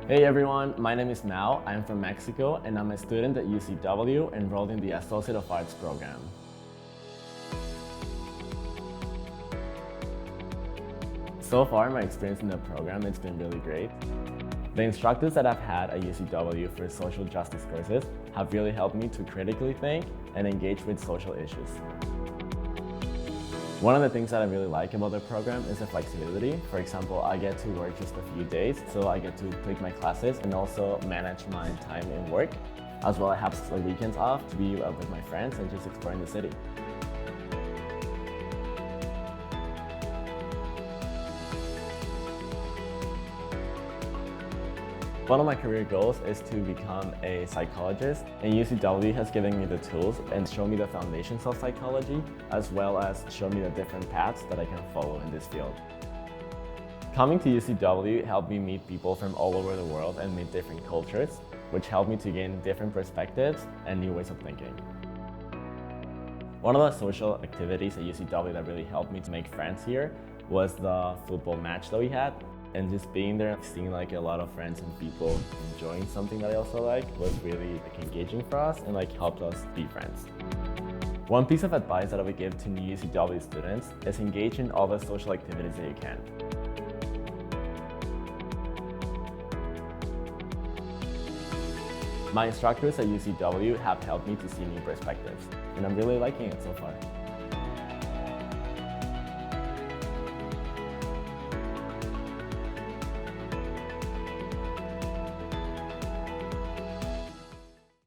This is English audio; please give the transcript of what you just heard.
Hey everyone, my name is Mao. I'm from Mexico and I'm a student at UCW enrolled in the Associate of Arts program. So far, my experience in the program, it's been really great. The instructors that I've had at UCW for social justice courses have really helped me to critically think and engage with social issues. One of the things that I really like about the program is the flexibility. For example, I get to work just a few days, so I get to pick my classes and also manage my time in work. As well, I have the weekends off to be with my friends and just exploring the city. One of my career goals is to become a psychologist, and UCW has given me the tools and shown me the foundations of psychology, as well as shown me the different paths that I can follow in this field. Coming to UCW helped me meet people from all over the world and meet different cultures, which helped me to gain different perspectives and new ways of thinking. One of the social activities at UCW that really helped me to make friends here was the football match that we had. And just being there, seeing a lot of friends and people enjoying something that I also like was really engaging for us and helped us be friends. One piece of advice that I would give to new UCW students is engage in all the social activities that you can. My instructors at UCW have helped me to see new perspectives, and I'm really liking it so far.